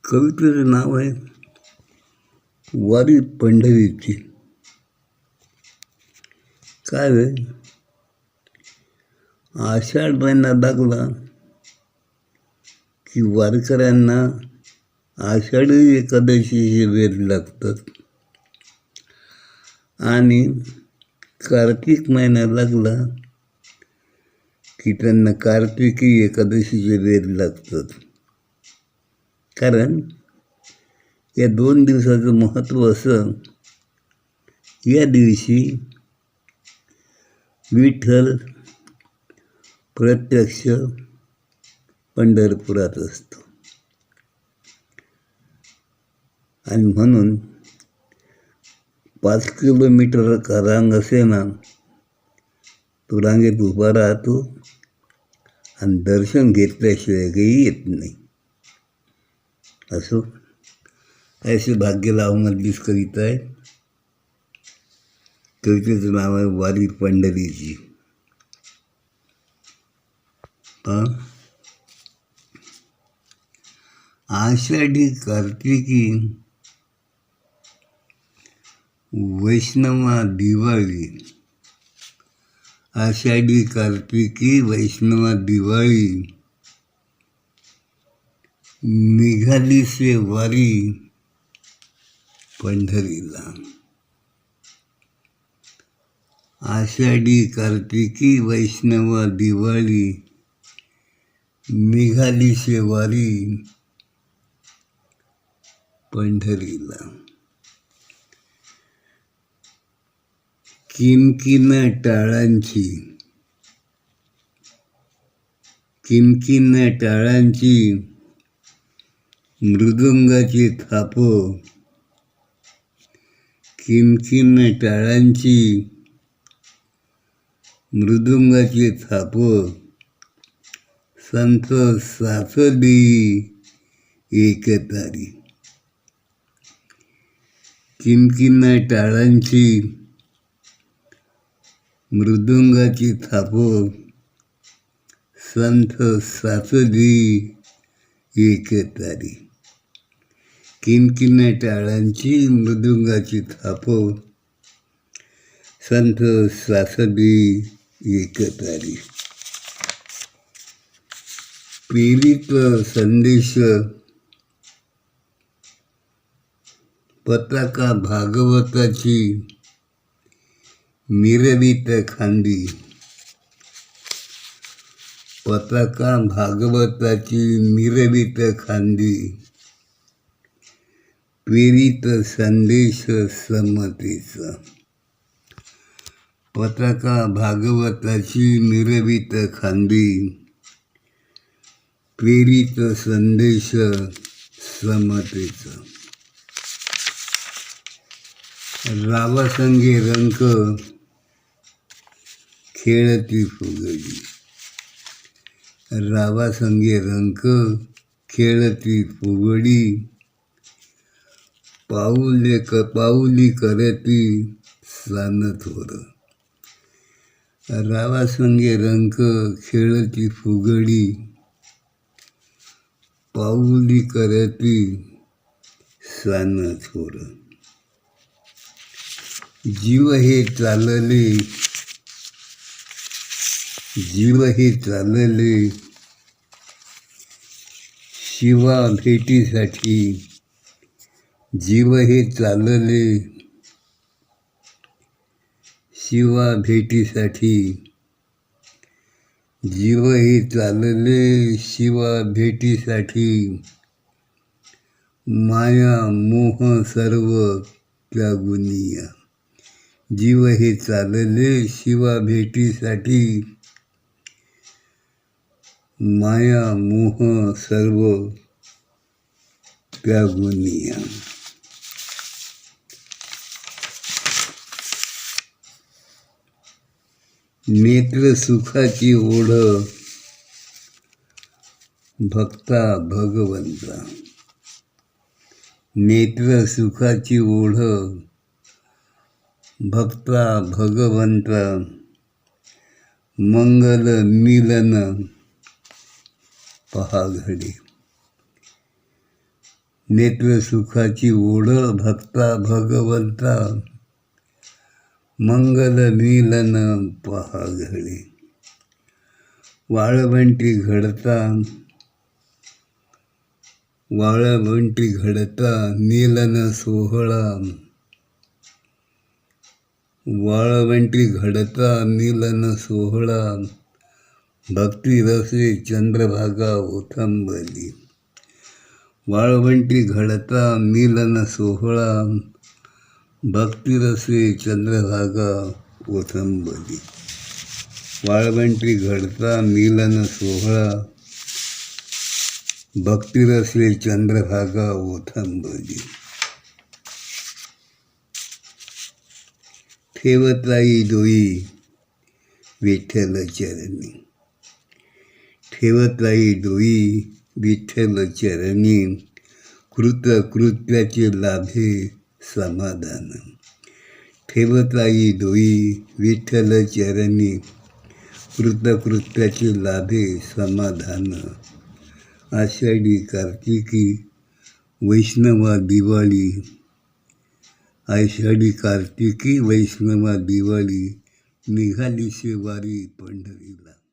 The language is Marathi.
कवितेचं नाव आहे वारी पंढरीची. काय आहे, आषाढ महिना लागला की वारकऱ्यांना आषाढी एकादशीचे वेध लागतात आणि कार्तिक महिना लागला की त्यांना कार्तिकी एकादशीचे वेध लागतात. कारण या 2 दिवसाचं महत्त्व असं, या दिवशी विठ्ठल प्रत्यक्ष पंढरपुरात असतो आणि म्हणून 5 किलोमीटर का रांग असे ना, तो रांगेत उभा राहतो आणि दर्शन घेतल्याशिवाय काही येत नाही. असो, ऐसे भाग्य लावमधलीच कविता आहे. कवितेचं नाव आहे वारी पंढरीची. आषाढी कार्तिकी वैष्णवा दिवाळी, आषाढी कार्तिकी वैष्णवा दिवाळी, निघाली से वारी पंढरीला. आषाढी कार्तिकी वैष्णवा दिवाळी, निघाली से वारी पंढरीला. किनकिन टाळांची, किनकिन टाळांची मृदुंगाची थाप, किनकिन टाळांची मृदुंगाची थाप, संत सासदी एकतारी. किनकिन टाळांची मृदुंगाची थाप, संत सासदी एकतारी. किनकिन टाळांची मृदुंगाची थाप, संत सासदी एकतारी. प्रेरित संदेश पताका भागवताची मिरवित खांदी, पताका भागवताची मिरवित खांदी. प्रेरित संदेश समतेचा, पताका भागवताची मिरवित खांदी. प्रेरित संदेश समतेचा. रावासंगे रंक खेळती फुगडी, रावासंगे रंक खेळती फुगडी. पाऊली करती सान थोर, रावासंगे रंक खेळती फुगडी. पाऊली करती सान थोर. जीव हे चालले, जीव हे चालले शिवा भेटीसाठी. जीव हे चालले शिवा भेटीसाठी. जीव हे चालले शिवा भेटीसाठी. माया मोह सर्व त्यागुनिया. जीव हे चालले शिवा भेटीसाठी. माया मोह सर्व त्यागुनिया. नेत्र सुखाची ओढ भक्ता भगवंता. नेत्र सुखाची ओढ भक्ता भगवंता. मंगल मिलन पहा घडी. नेत्र सुखाची ओढ भक्ता भगवंता, मंगल नीलन पहा घडे. वाळवंटी घडता नीलन सोहळा, वाळवंटी घडता नीलन सोहळा, भक्ती रसे चंद्रभागा ओथंबली. वाळवंटी घडता नीलन सोहळा, भक्तिरसे चंद्रभागा ओथंबली. वाळवंटी घडता नीलन सोहळा, भक्तिरसे चंद्रभागा ओथंबली. ठेवताई डोई विठ्ठल चरणी, ठेवताई डोई विठ्ठल चरणी, कृतकृत्याचे लाभे समाधान. ठेवताई डोई विठ्ठल चरणी, कृतकृत्याचे लाभे समाधान. आषाढी कार्तिकी वैष्णवा दिवाळी, आषाढी कार्तिकी वैष्णवा दिवाळी, निघाली शेवारी पंढरीला.